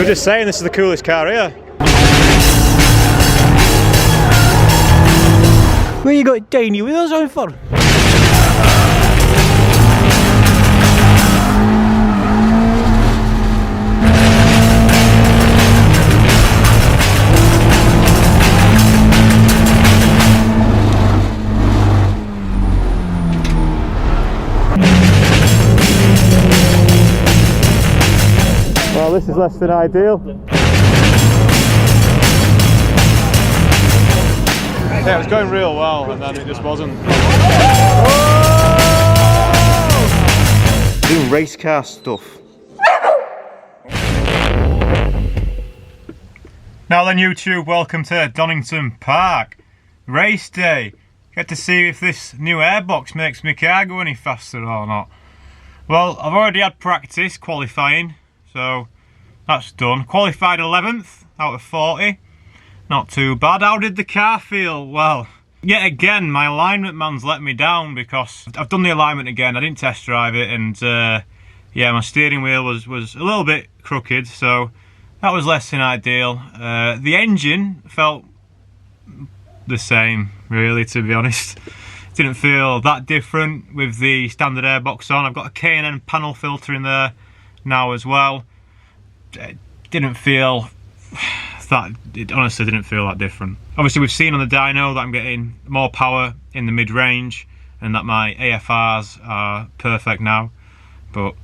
just saying this is the coolest car here. Where you got tiny wheels on for? Well, this is less than ideal. Yeah, it was going real well, and then it just wasn't. Oh! Doing race car stuff. Now then, YouTube, welcome to Donington Park. Race day. Get to see if this new airbox makes my car go any faster or not. Well, I've already had practice qualifying, so that's done. Qualified 11th out of 40. Not too bad. How did the car feel? Well, yet again, my alignment man's let me down because I've done the alignment again. I didn't test drive it, and yeah, my steering wheel was a little bit crooked, so that was less than ideal. The engine felt the same, really, to be honest. Didn't feel that different with the standard airbox on. I've got a K&N panel filter in there now as well. It didn't feel that, it honestly didn't feel that different. Obviously we've seen on the dyno that I'm getting more power in the mid-range and that my AFRs are perfect now, but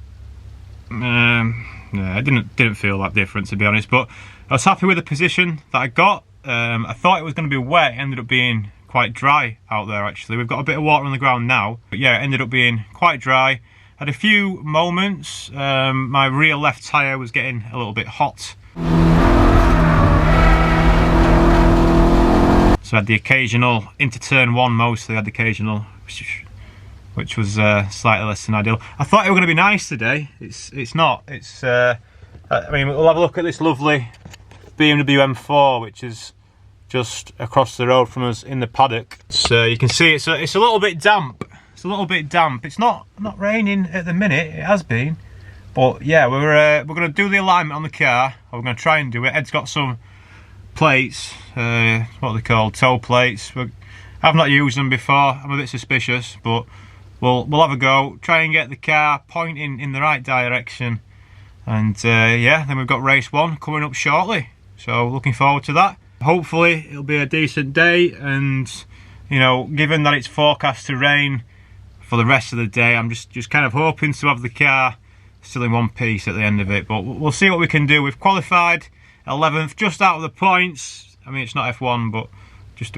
yeah, it didn't feel that different, to be honest. But I was happy with the position that I got. I thought it was going to be wet. It ended up being quite dry out there, actually. We've got a bit of water on the ground now, but yeah, it ended up being quite dry. Had a few moments, my rear left tyre was getting a little bit hot. So I had the occasional, into turn one mostly, I had the occasional, which was slightly less than ideal. I thought it was going to be nice today. It's not. It's I mean, we'll have a look at this lovely BMW M4, which is just across the road from us in the paddock. So you can see it's a little bit damp. It's a little bit damp. It's not raining at the minute. It has been, but yeah, we're going to do the alignment on the car. Or we're going to try and do it. Ed's got some plates. What are they called? Toe plates. I've not used them before. I'm a bit suspicious, but we'll have a go. Try and get the car pointing in the right direction, and yeah, then we've got race one coming up shortly. So looking forward to that. Hopefully it'll be a decent day, and you know, given that it's forecast to rain for the rest of the day, I'm just kind of hoping to have the car still in one piece at the end of it. But we'll see what we can do. We've qualified 11th, just out of the points. I mean, it's not F1, but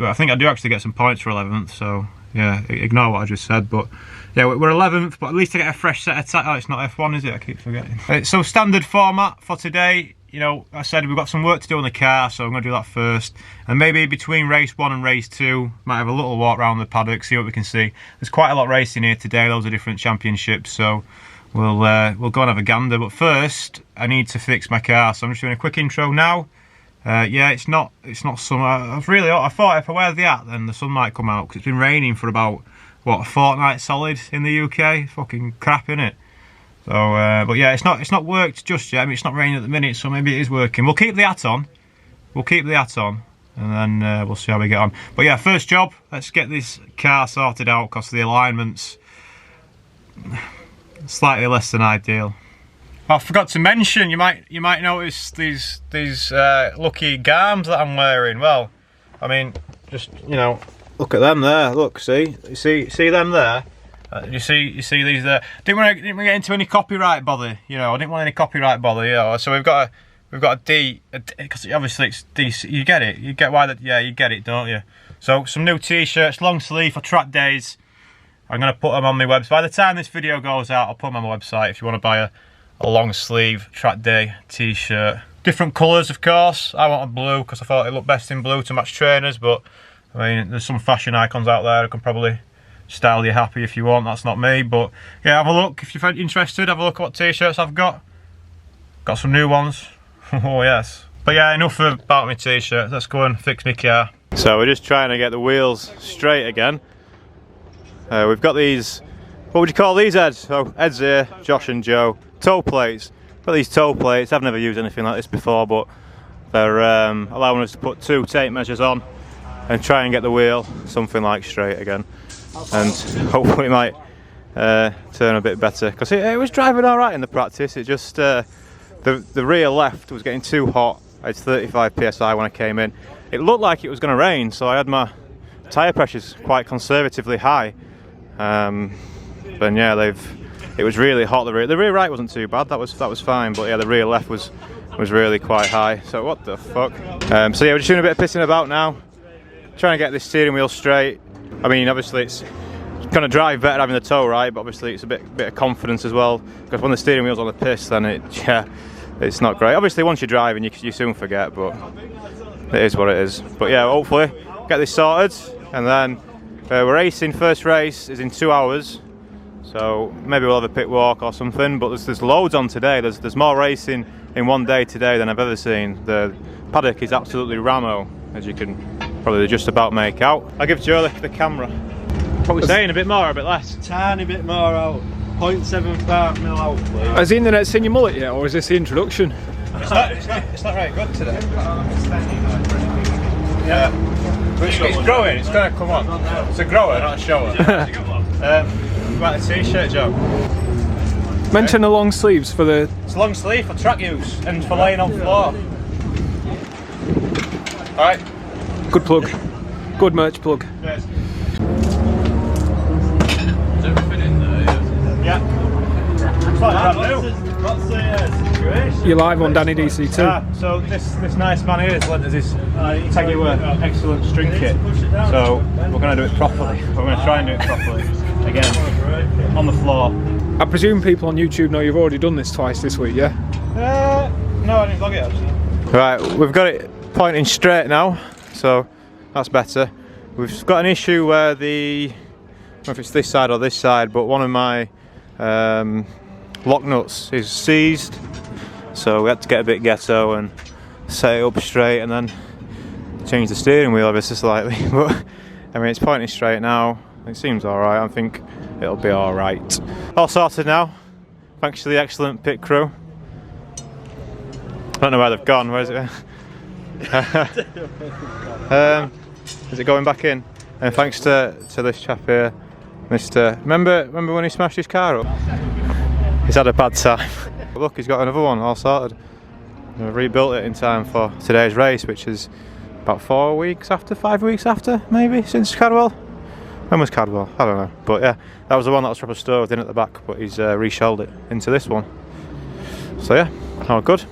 I think I do actually get some points for 11th, so yeah, ignore what I just said. But yeah, we're 11th, but at least I get a fresh set of tyres. Oh, it's not F1, is it? I keep forgetting. So standard format for today. You know, I said we've got some work to do on the car, so I'm going to do that first. And maybe between race one and race two, might have a little walk around the paddock, see what we can see. There's quite a lot racing here today, loads of different championships, so we'll go and have a gander. But first, I need to fix my car, so I'm just doing a quick intro now. Yeah, it's not summer. I thought if I wear the hat, then the sun might come out, because it's been raining for about, what, a fortnight solid in the UK. Fucking crap, innit? So, but yeah, it's not worked just yet. I mean, it's not raining at the minute, so maybe it is working. We'll keep the hat on. We'll keep the hat on, and then we'll see how we get on. But yeah, first job, let's get this car sorted out, because the alignment's slightly less than ideal. I forgot to mention, you might notice these lucky garms that I'm wearing. Well, I mean, just, you know, look at them there. Look, see them there. You see these there. Didn't want to get into any copyright bother. You know, I didn't want any copyright bother. You know, so we've got a D, because obviously it's D. You get it. You get why that? Yeah, you get it, don't you? So some new T-shirts, long sleeve for track days. I'm gonna put them on my website. By the time this video goes out, I'll put them on my website if you want to buy a long sleeve track day T-shirt. Different colours, of course. I want a blue because I thought it looked best in blue to match trainers. But I mean, there's some fashion icons out there who can probably style you happy if you want. That's not me, but yeah, have a look if you're interested. Have a look at what T-shirts I've got. Got some new ones. Oh yes. But yeah, enough about my T-shirts. Let's go and fix my car. So we're just trying to get the wheels straight again. We've got these, what would you call these, Ed? So Ed's here, Josh and Joe. Toe plates. got these toe plates. I've never used anything like this before, but they're allowing us to put 2 tape measures on and try and get the wheel something like straight again, and hopefully it might turn a bit better, because it was driving all right in the practice. It just the rear left was getting too hot. I had 35 psi when I came in. It looked like it was going to rain, so I had my tyre pressures quite conservatively high. But yeah, it was really hot. The rear right wasn't too bad. That was fine. But yeah, the rear left was really quite high. So what the fuck? So yeah, we're just doing a bit of pissing about now, trying to get this steering wheel straight. I mean, obviously it's going to drive better having the toe right, but obviously it's a bit of confidence as well, because when the steering wheel's on the piss, then it's not great. Obviously once you're driving, you soon forget, but it is what it is. But yeah, hopefully get this sorted, and then we're racing. First race is in 2 hours, so maybe we'll have a pit walk or something. But there's loads on today. There's more racing in one day today than I've ever seen. The paddock is absolutely ramo, as you can probably just about make out. I'll give Joe the camera. What we're saying, a bit more or a bit less? Tiny bit more out. 0.75 mil out, please. Has the internet seen your mullet yet, or is this the introduction? It's not very good today. Yeah. But it's growing, it's going to come on. It's a grower, not a shower. Right, a t-shirt, Joe. Mention the long sleeves for the... It's long sleeve for track use and for laying on floor. Alright. Good plug. Good merch plug. Yes. Is everything in there? Yeah. It's like brand new. What's the situation? You're live on Danny DC2. So this nice man here has lent us his Teguer excellent string kit. So we're going to do it properly. We're going to try and do it properly again on the floor. I presume people on YouTube know you've already done this twice this week, yeah? No, I didn't vlog it actually. Right, we've got it pointing straight now, so that's better. We've got an issue where I don't know if it's this side or this side, but one of my lock nuts is seized, so we had to get a bit ghetto and set it up straight and then change the steering wheel ever so slightly. But I mean, it's pointing straight now. It seems alright. I think it'll be alright. All sorted now, thanks to the excellent pit crew. I don't know where they've gone. Where is it? Is it going back in? And thanks to this chap here, Mr. Remember when he smashed his car up? He's had a bad time. Look, he's got another one all sorted. I've rebuilt it in time for today's race, which is about 5 weeks after, maybe, since Cadwell. When was Cadwell? I don't know. But yeah, that was the one that was proper stowed in at the back, but he's reshelled it into this one. So yeah, all good.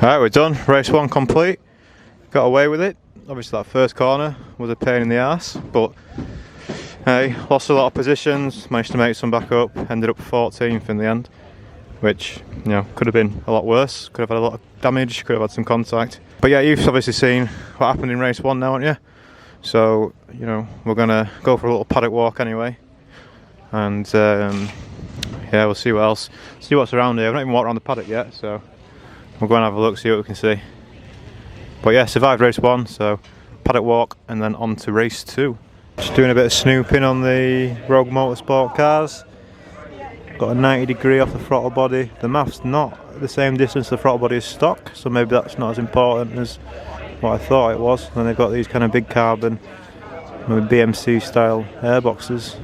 Alright, we're done. Race 1 complete. Got away with it. Obviously that first corner was a pain in the ass, but hey, lost a lot of positions, managed to make some back up, ended up 14th in the end, which, you know, could have been a lot worse, could have had a lot of damage, could have had some contact. But yeah, you've obviously seen what happened in race 1 now, haven't you? So, you know, we're gonna go for a little paddock walk anyway, and yeah, we'll see what else, see what's around here. I've not even walked around the paddock yet, so we'll go and have a look, see what we can see. But yeah, survived race 1, so paddock walk and then on to race 2. Just doing a bit of snooping on the Rogue Motorsport cars. Got a 90-degree off the throttle body. The math's not the same distance the throttle body is stock, so maybe that's not as important as what I thought it was. And then they've got these kind of big carbon, maybe BMC style airboxes.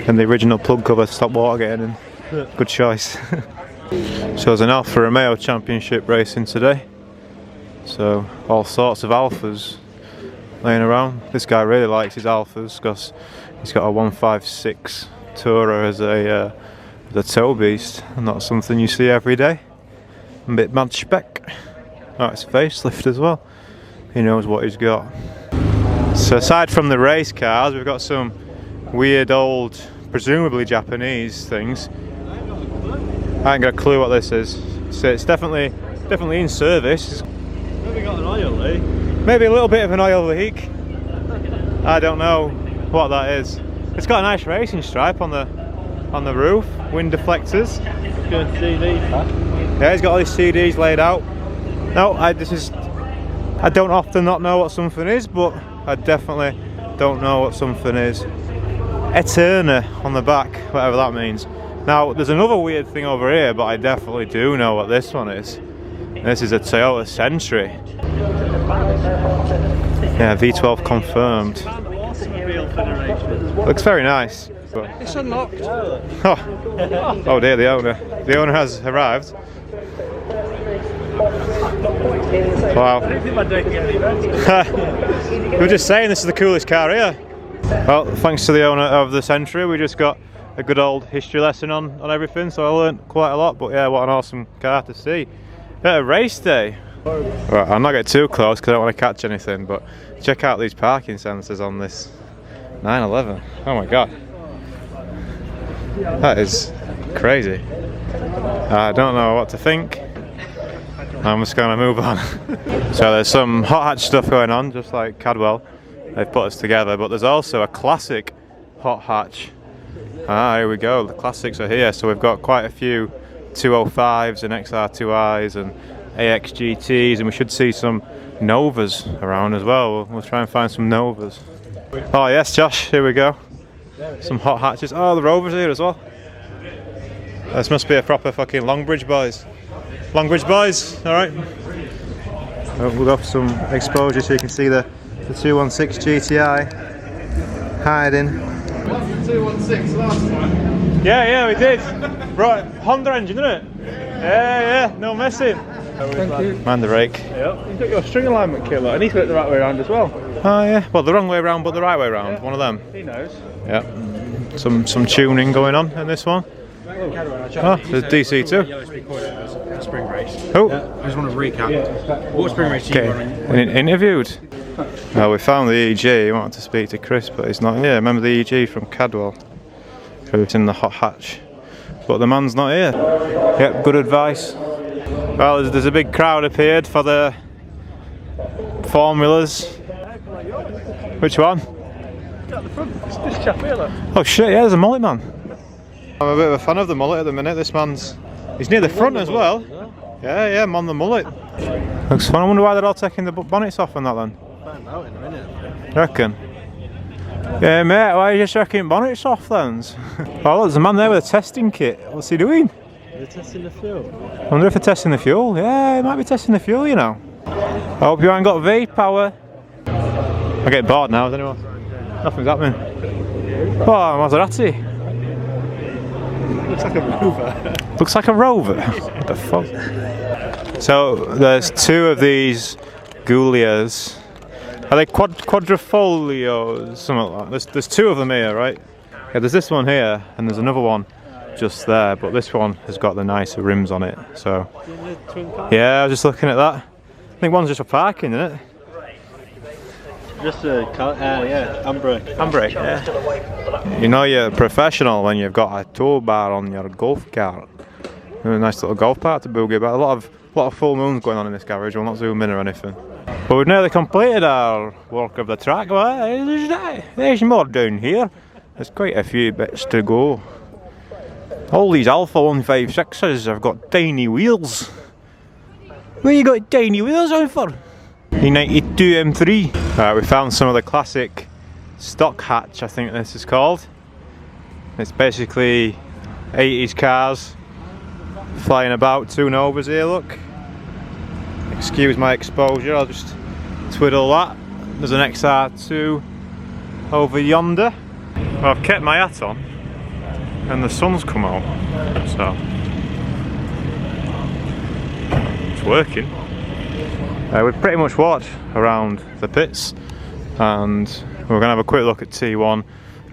And the original plug cover to stop water getting in. Good choice. So there's an Alfa Romeo Championship racing today. So all sorts of Alfas laying around. This guy really likes his Alfas because he's got a 156 Tourer as a tow beast, and that's something you see every day. A bit mad spec. Oh, it's a facelift as well. He knows what he's got. So aside from the race cars, we've got some weird old, presumably Japanese things. I ain't got a clue what this is. So it's definitely in service. Maybe got an oil leak. Maybe a little bit of an oil leak. I don't know what that is. It's got a nice racing stripe on the roof, wind deflectors. Good CD pack. Yeah, he's got all his CDs laid out. No, I don't often not know what something is, but I definitely don't know what something is. Eterna on the back, whatever that means. Now, there's another weird thing over here, but I definitely do know what this one is. This is a Toyota Century. Yeah, V12 confirmed. Looks very nice. It's unlocked. Oh dear, the owner. The owner has arrived. Wow. We were just saying this is the coolest car here. Well, thanks to the owner of the Century, we just got a good old history lesson on everything, so I learned quite a lot. But yeah, what an awesome car to see. Bit of race day. Right, I'm not getting too close because I don't want to catch anything, but check out these parking sensors on this 911. Oh my god. That is crazy. I don't know what to think. I'm just going to move on. So there's some hot hatch stuff going on, just like Cadwell. They've put us together, but there's also a classic hot hatch. Ah, here we go. The classics are here. So we've got quite a few 205s and XR2Is and AXGTs, and we should see some Novas around as well. We'll try and find some Novas. Oh yes, Josh, here we go. Some hot hatches. Oh, the Rover's here as well. This must be a proper fucking Longbridge boys. Longbridge boys, alright. We'll go for some exposure so you can see the 216 GTI hiding. 216 last one. Yeah, we did. Right, Honda engine, isn't it? Yeah, no messing. Thank you. Man the rake. Yep. You've got your string alignment killer, and he's got it the right way around as well. Oh yeah, well the wrong way around but the right way around, yeah. One of them. He knows. Yeah. Some tuning going on in this one. Oh, there's DC too. Spring race. Oh. I just want to recap. What spring race did you run in? Interviewed. Well, we found the EG. We wanted to speak to Chris, but he's not here. Remember the EG from Cadwell, who's in the hot hatch, but the man's not here. Yep, good advice. Well, there's a big crowd appeared for the formulas. Which one? This chap here, look. Oh shit, yeah, there's a mullet man. I'm a bit of a fan of the mullet at the minute. This man's, he's near the front as well. Yeah, I'm on the mullet. Looks fun. I wonder why they're all taking the bonnets off on that then. Find out in a minute. Reckon? Yeah, mate, why are you just checking bonnets off then? Oh, look, there's a man there with a testing kit. What's he doing? They're testing the fuel. I wonder if they're testing the fuel. Yeah, he might be testing the fuel, you know. I hope you ain't got V-power. I'm getting bored now, is anyone? Nothing's happening. Oh, Maserati. Looks like a Rover. Looks like a Rover? What the fuck? So, there's two of these Giulias. Are they quadrifolios? Something like that. There's two of them here, right? Yeah, there's this one here, and there's another one just there, but this one has got the nicer rims on it. So yeah, I was just looking at that. I think one's just for parking, isn't it? Just a handbrake. Yeah. You know you're a professional when you've got a tow bar on your golf cart. A nice little golf cart to boogie about. A lot of full moons going on in this garage. We'll not zoom in or anything. But we've nearly completed our walk of the track. Well, there's more down here. There's quite a few bits to go. All these Alpha 156s have got tiny wheels. Where you got tiny wheels on for? E92 M3. Right, we found some of the classic stock hatch, I think this is called. It's basically 80s cars flying about. Two Novas here, look. Excuse my exposure, I'll just twiddle that. There's an XR2 over yonder. Well, I've kept my hat on and the sun's come out, so it's working. We've pretty much walked around the pits and we're going to have a quick look at T1,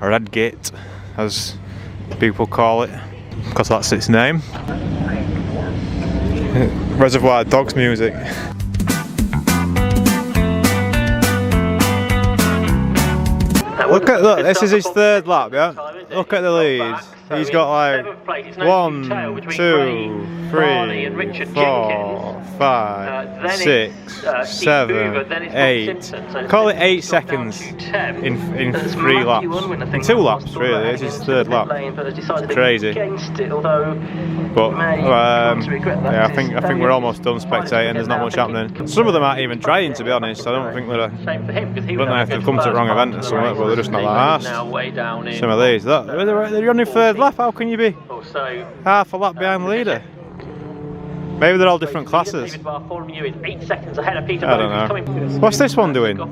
or Redgate as people call it, because that's its name. Reservoir Dogs music. Look, this is his third lap, yeah? Look at the leads. He's got like 1, 2, 3, 4, 5, 6, 7, 8. Call it 8 seconds in 3 laps. In 2 laps, really. It's his third lap. It's crazy. But yeah, I think we're almost done spectating. There's not much happening. Some of them aren't even trying, to be honest. I don't think they're. I don't know if they've come to the wrong event or something, but they're just not that arsed. Some of these. They're on your third lap. How can you be half a lap behind the leader? Maybe they're all different classes. I don't know. What's this one doing? The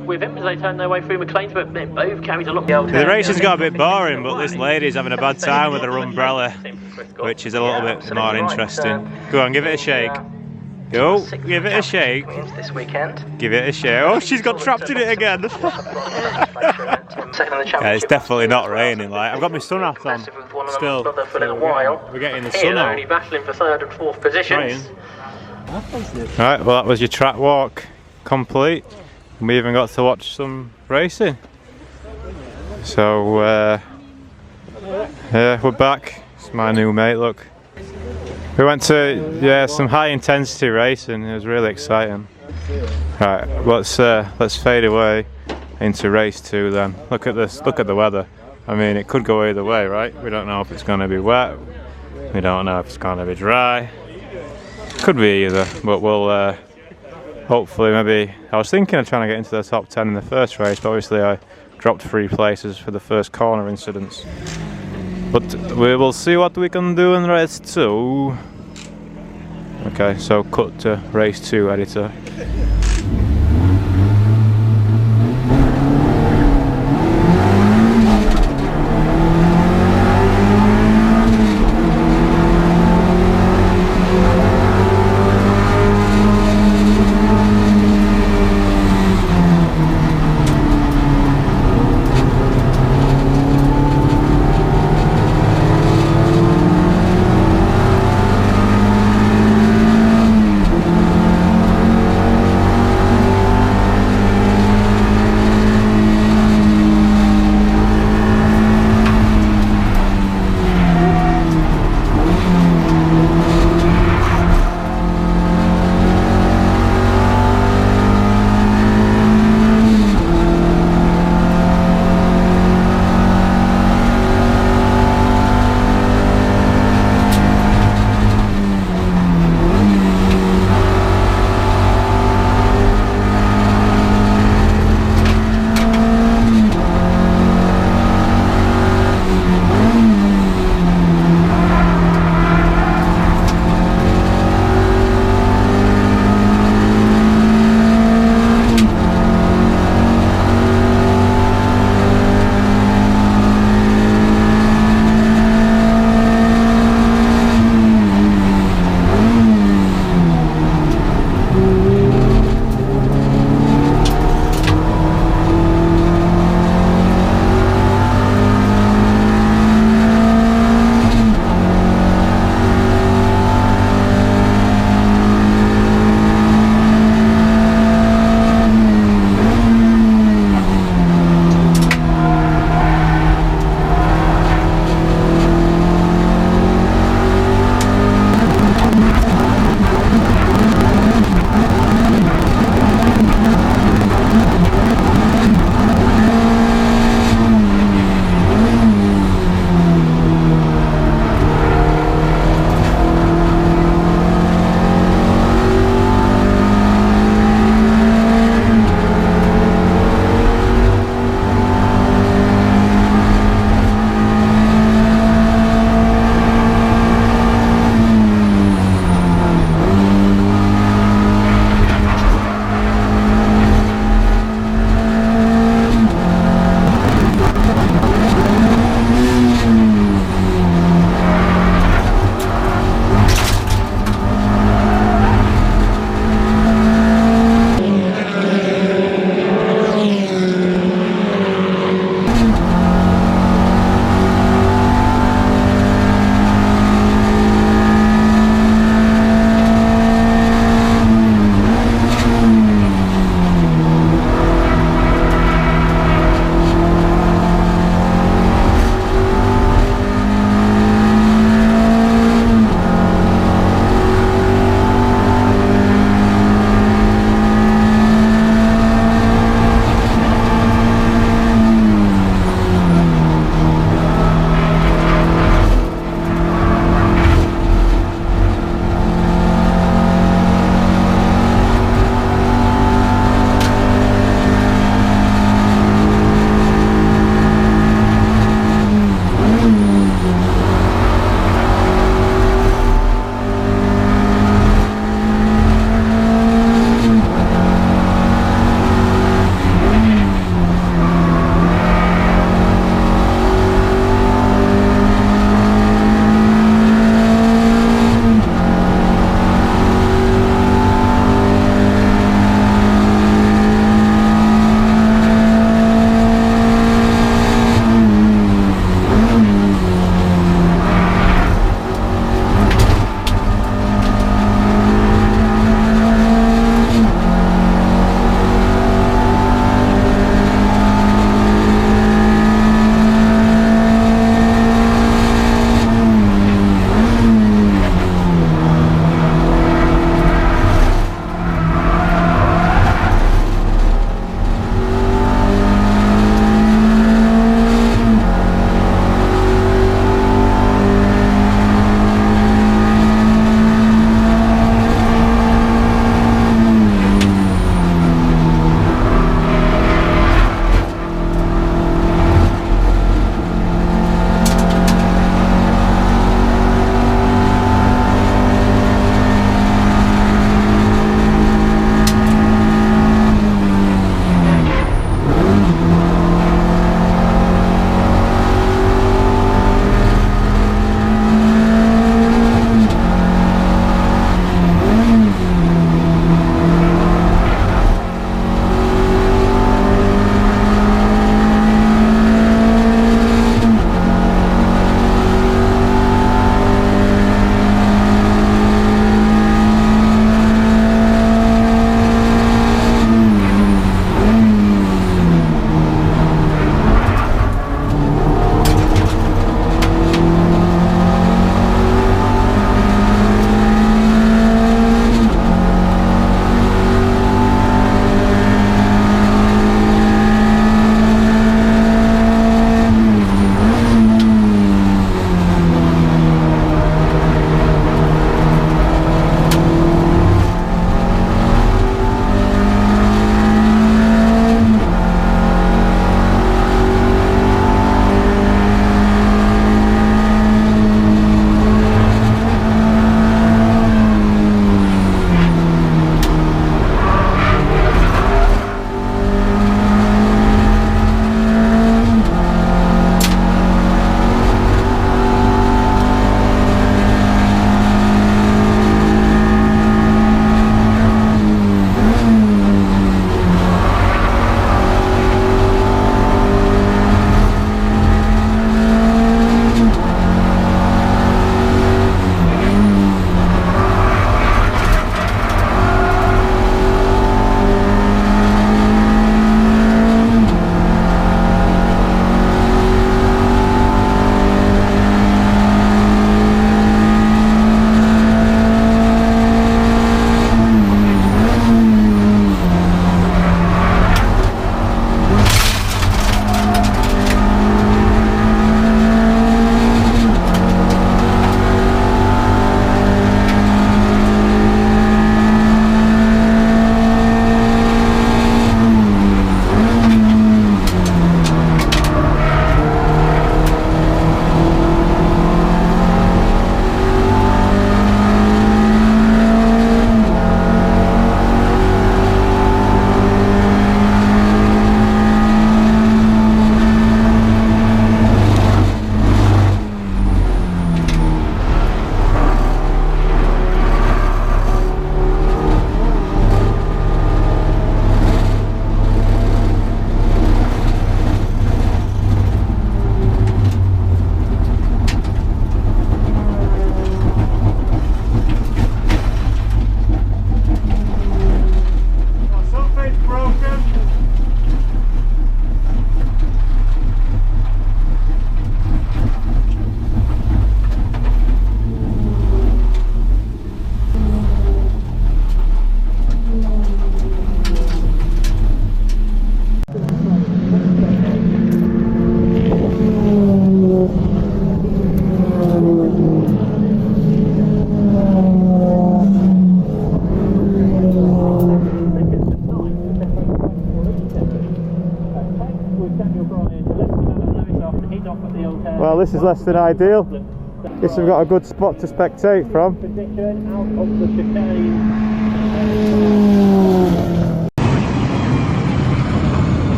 racing's got a bit boring, but this lady's having a bad time with her umbrella, which is a little bit more interesting. Go on, give it a shake. Go, give it a shake. Give it a shake. Oh, she's got trapped in it again. Yeah, it's definitely not raining. Like, I've got my sun hat on still. We're getting the sun out. Battling for third and fourth positions. Right, well that was your track walk complete. We even got to watch some racing. So yeah, we're back. It's my new mate, look. We went to some high intensity racing. It was really exciting. Right, let's fade away into race 2 then. Look at this, look at the weather. I mean, it could go either way, right? We don't know if it's going to be wet. We don't know if it's going to be dry. Could be either, but we'll hopefully maybe. I was thinking of trying to get into the top 10 in the first race, but obviously I dropped 3 places for the first corner incidents. But we will see what we can do in race 2. Okay, so cut to race 2, editor. this is less than ideal. Guess we've got a good spot to spectate from.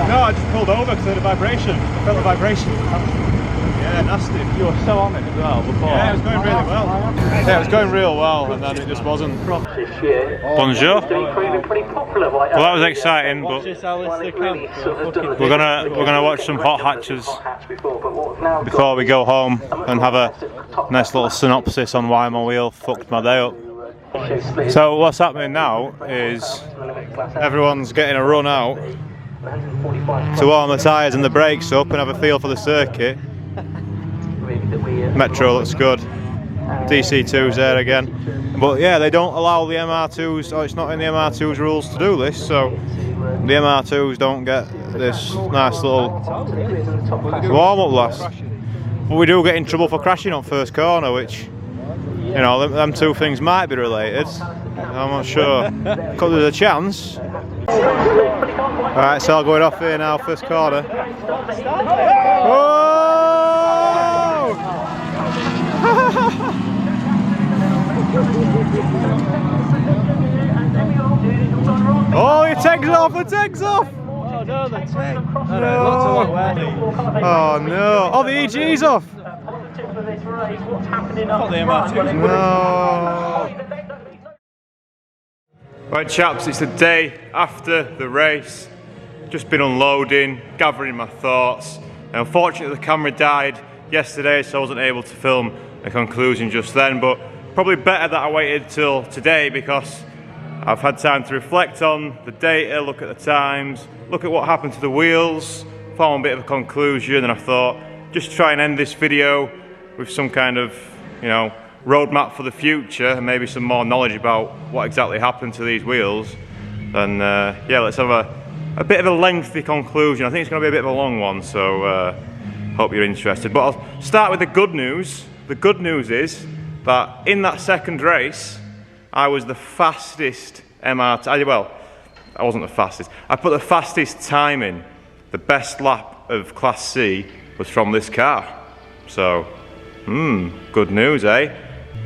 No, I just pulled over because I had a vibration. I felt a vibration. Yeah, nasty. You were so on it as well before. Yeah, it was going really well. Yeah, it was going real well, and then it just wasn't. Bonjour. Well, that was exciting, but we're gonna watch some hot hatches before we go home and have a nice little synopsis on why my wheel fucked my day up. So what's happening now is everyone's getting a run out to warm the tyres and the brakes up and have a feel for the circuit. Metro looks good. DC2's there again. But yeah, they don't allow the MR2s, or it's not in the MR2's rules to do this, so the MR2s don't get this nice little warm-up last. But we do get in trouble for crashing on first corner, which, you know, them two things might be related. I'm not sure. Because there's a chance. Alright, so going off here now, first corner. Whoa! Oh, your tag's off, the tag's off! Oh no, the tag. Oh no, oh the EG's off! Not the MR2. No! Right chaps, it's the day after the race. Just been unloading, gathering my thoughts. And unfortunately the camera died yesterday, so I wasn't able to film a conclusion just then, but probably better that I waited till today because I've had time to reflect on the data, look at the times, look at what happened to the wheels, form a bit of a conclusion, and I thought just try and end this video with some kind of, you know, roadmap for the future and maybe some more knowledge about what exactly happened to these wheels. And yeah, let's have a bit of a lengthy conclusion. I think it's going to be a bit of a long one, so hope you're interested. But I'll start with the good news. The good news is that in that second race, I was the fastest MR2. Well, I wasn't the fastest. I put the fastest time in. The best lap of Class C was from this car. So, good news, eh?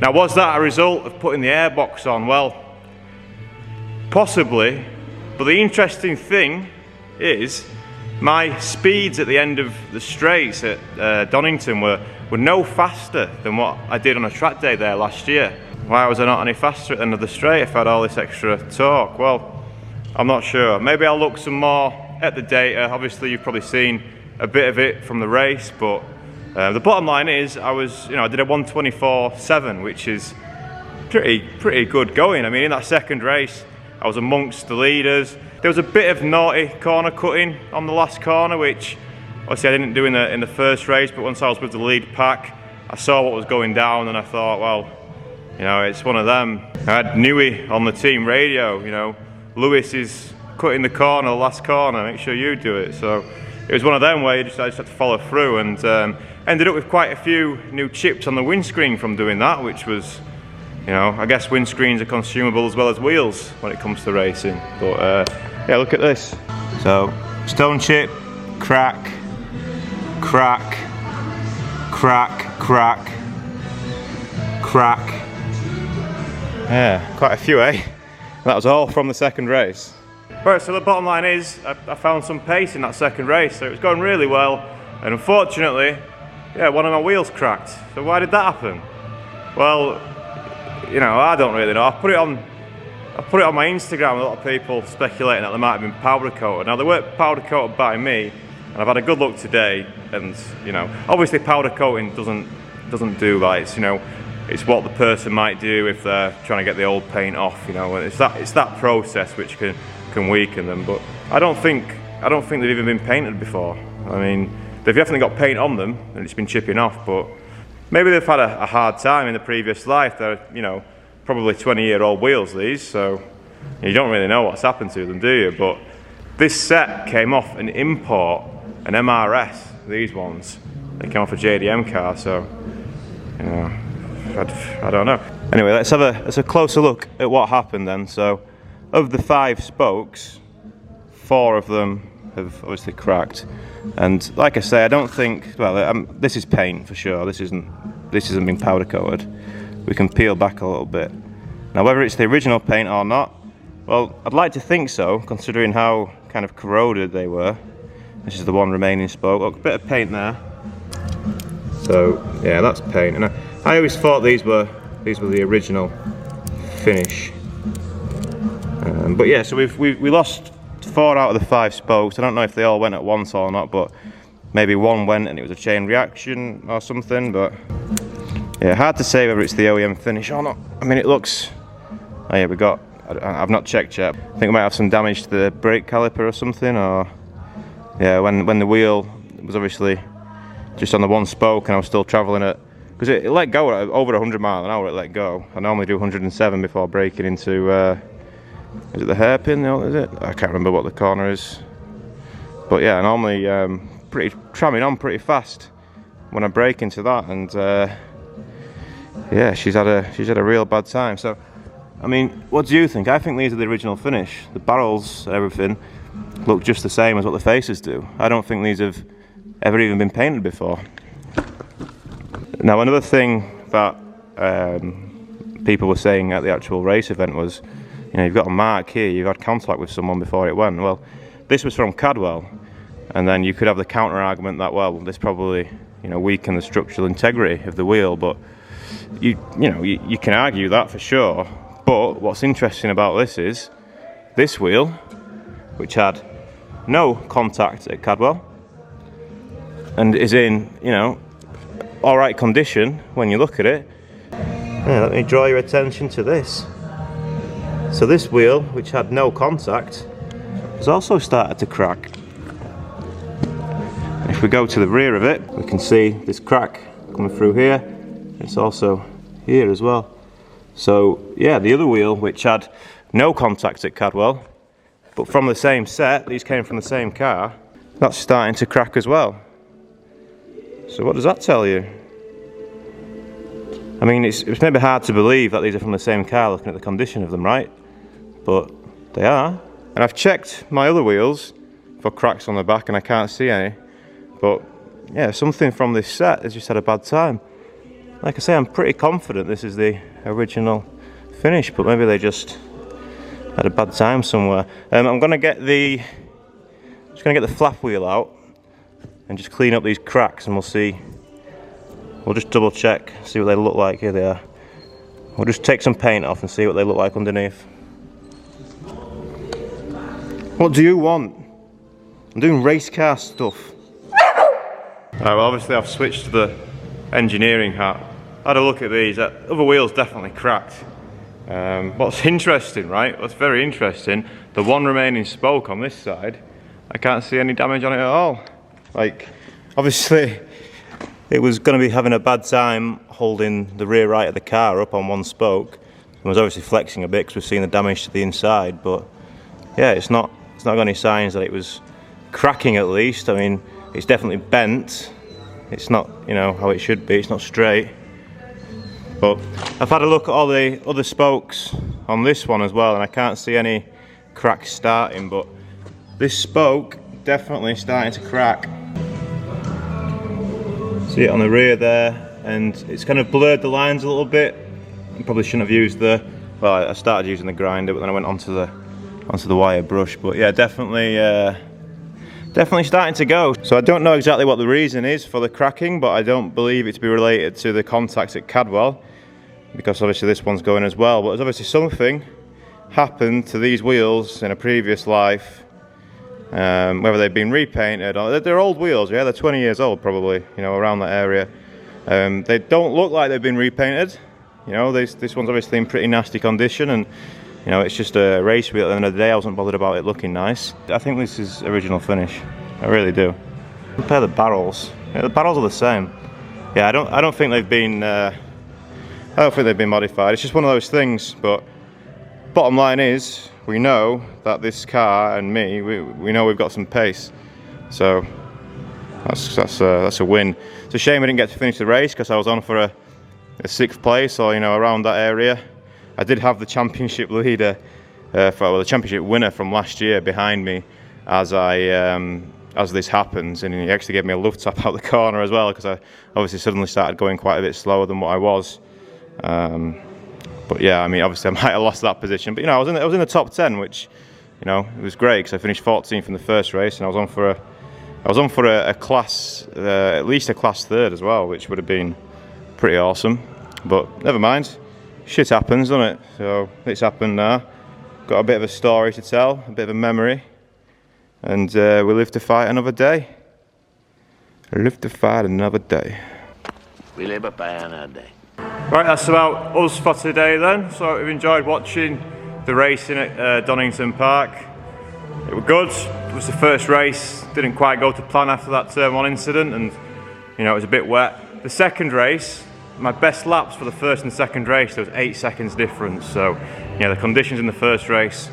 Now, was that a result of putting the airbox on? Well, possibly. But the interesting thing is, my speeds at the end of the straights at Donington were no faster than what I did on a track day there last year. Why was I not any faster at the end of the straight if I had all this extra torque? Well, I'm not sure. Maybe I'll look some more at the data. Obviously, you've probably seen a bit of it from the race, but the bottom line is I did a 1:24.7, which is pretty good going. I mean, in that second race, I was amongst the leaders. There was a bit of naughty corner cutting on the last corner, which obviously I didn't do in the first race, but once I was with the lead pack, I saw what was going down and I thought, well, you know, it's one of them. I had Newey on the team radio, you know, Lewis is cutting the corner, the last corner, make sure you do it. So it was one of them where I just had to follow through, and ended up with quite a few new chips on the windscreen from doing that, which was, you know, I guess windscreens are consumable as well as wheels when it comes to racing. But yeah, look at this. So, stone chip, crack, crack, crack, crack, crack. Yeah, quite a few, eh? That was all from the second race. Right, so the bottom line is, I found some pace in that second race, so it was going really well, and unfortunately, yeah, one of my wheels cracked. So why did that happen? Well, you know, I don't really know. I put it on my Instagram, a lot of people speculating that they might have been powder coated. Now, they weren't powder coated by me, and I've had a good look today, and, you know, obviously powder coating doesn't do that. It's, you know, it's what the person might do if they're trying to get the old paint off, you know, and it's that process which can weaken them. But I don't think they've even been painted before. I mean, they've definitely got paint on them and it's been chipping off, but maybe they've had a hard time in the previous life. They're, you know, probably 20-year-old wheels, these, so you don't really know what's happened to them, do you? But this set came off an import, an MRS, these ones. They came off a JDM car, so, you know, I don't know. Anyway, let's have a closer look at what happened then. So, of the 5 spokes, 4 of them have obviously cracked. And like I say, I don't think, well, this is paint for sure. This isn't been powder coated. We can peel back a little bit. Now, whether it's the original paint or not, well, I'd like to think so, considering how kind of corroded they were. This is the one remaining spoke. Look, a bit of paint there. So yeah, that's paint. And I always thought these were the original finish. But yeah, so we lost 4 out of the 5 spokes. I don't know if they all went at once or not, but maybe one went and it was a chain reaction or something. But yeah, hard to say whether it's the OEM finish or not. I mean, it looks. Oh yeah, I've not checked yet. I think we might have some damage to the brake caliper or something, or yeah, when the wheel was obviously just on the one spoke and I was still travelling at, because it let go at over 100 miles an hour. It let go. I normally do 107 before braking into. Is it the hairpin? Is it? I can't remember what the corner is. But yeah, normally tramming on pretty fast when I brake into that, and yeah, she's had a real bad time. So, I mean, what do you think? I think these are the original finish. The barrels, everything, look just the same as what the faces do. I don't think these have ever even been painted before. Now, another thing that people were saying at the actual race event was, you know, you've got a mark here, you've had contact with someone before it went. Well, this was from Cadwell, and then you could have the counter argument that, well, this probably, you know, weakened the structural integrity of the wheel, but you can argue that for sure. But what's interesting about this is this wheel, which had no contact at Cadwell and is in, you know, all right condition when you look at it. Yeah, let me draw your attention to this. So this wheel, which had no contact, has also started to crack. If we go to the rear of it, we can see this crack coming through here. It's also here as well. So yeah, the other wheel, which had no contact at Cadwell, but from the same set, these came from the same car, that's starting to crack as well. So what does that tell you? I mean, it's maybe hard to believe that these are from the same car looking at the condition of them, right? But they are. And I've checked my other wheels for cracks on the back and I can't see any. But yeah, something from this set has just had a bad time. Like I say, I'm pretty confident this is the original finish, but maybe they just had a bad time somewhere. I'm gonna get the flap wheel out and just clean up these cracks, and we'll see. We'll just double check, see what they look like. Here they are. We'll just take some paint off and see what they look like underneath. What do you want? I'm doing race car stuff. Alright, well obviously I've switched to the engineering hat. I had a look at these. That other wheel's definitely cracked. What's interesting, right? What's very interesting, the one remaining spoke on this side, I can't see any damage on it at all. Like, obviously it was going to be having a bad time holding the rear right of the car up on one spoke. It was obviously flexing a bit because we've seen the damage to the inside, but yeah, it's not got any signs that it was cracking at least. I mean, it's definitely bent. It's not, you know, how it should be, it's not straight. But I've had a look at all the other spokes on this one as well, and I can't see any cracks starting, but this spoke definitely starting to crack. See it on the rear there, and it's kind of blurred the lines a little bit. I probably shouldn't have used well, I started using the grinder, but then I went onto the wire brush. But yeah, definitely starting to go. So I don't know exactly what the reason is for the cracking, but I don't believe it to be related to the contacts at Cadwell, because obviously this one's going as well. But there's obviously something happened to these wheels in a previous life, whether they've been repainted or they're old wheels. Yeah, they're 20 years old probably, you know, around that area. They don't look like they've been repainted. You know, this one's obviously in pretty nasty condition, and you know, it's just a race wheel. At the end of the day, I wasn't bothered about it looking nice. I think this is original finish. I really do. Compare the barrels. Yeah, the barrels are the same. Yeah, I don't think they've been. I don't think they've been modified. It's just one of those things. But bottom line is, we know that this car and me, we know we've got some pace. So that's a win. It's a shame I didn't get to finish the race because I was on for a 6th place, or you know, around that area. I did have the championship leader the championship winner from last year behind me as this happens, and he actually gave me a love tap out the corner as well, because I obviously suddenly started going quite a bit slower than what I was. But yeah, I mean, obviously I might have lost that position, but you know, I was in the top 10, which, you know, it was great because I finished 14th in the first race, and I was on for a class, at least a class third as well, which would have been pretty awesome. But never mind, shit happens, doesn't it? So it's happened now. Got a bit of a story to tell, a bit of a memory, and we live to fight another day. Live to fight another day. We live to fight another day. Right, that's about us for today then. So we've enjoyed watching the racing at Donington Park. It was good. It was the first race. Didn't quite go to plan after that turn 1 incident, and you know, it was a bit wet. The second race, my best laps for the first and second race, there was 8 seconds difference. So yeah, the conditions in the first race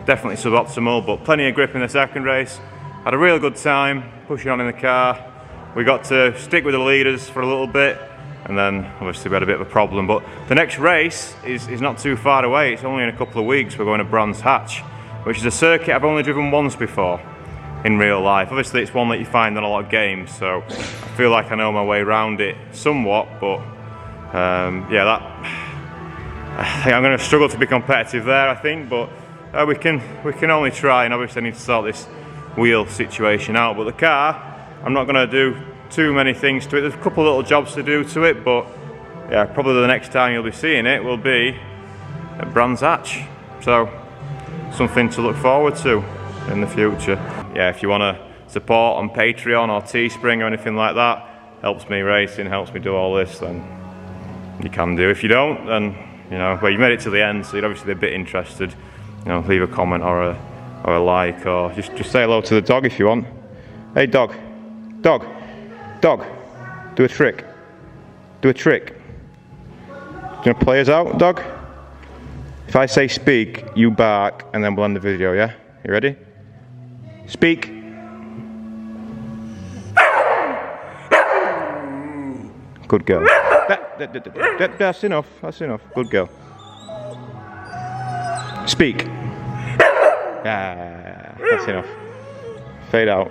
definitely suboptimal, but plenty of grip in the second race. Had a real good time pushing on in the car. We got to stick with the leaders for a little bit, and then obviously we had a bit of a problem. But the next race is not too far away. It's only in a couple of weeks. We're going to Brands Hatch, which is a circuit I've only driven once before in real life. Obviously it's one that you find on a lot of games, so I feel like I know my way around it somewhat, but yeah, I think I'm going to struggle to be competitive there, I think, but we can only try, and obviously I need to sort this wheel situation out. But the car, I'm not going to do too many things to it. There's a couple of little jobs to do to it, but yeah, probably the next time you'll be seeing it will be at Brands Hatch. So something to look forward to in the future. Yeah, if you want to support on Patreon or Teespring or anything like that, helps me racing, helps me do all this, then you can do. If you don't, then you know, well, you made it to the end, so you'd obviously be a bit interested. You know, leave a comment or a like, or just say hello to the dog if you want. Hey dog, dog, dog, do a trick, do a trick. Do you want to play us out, dog? If I say speak, you bark, and then we'll end the video, yeah? You ready? Speak. Good girl. That's enough, that's enough. Good girl. Speak. Ah, that's enough. Fade out.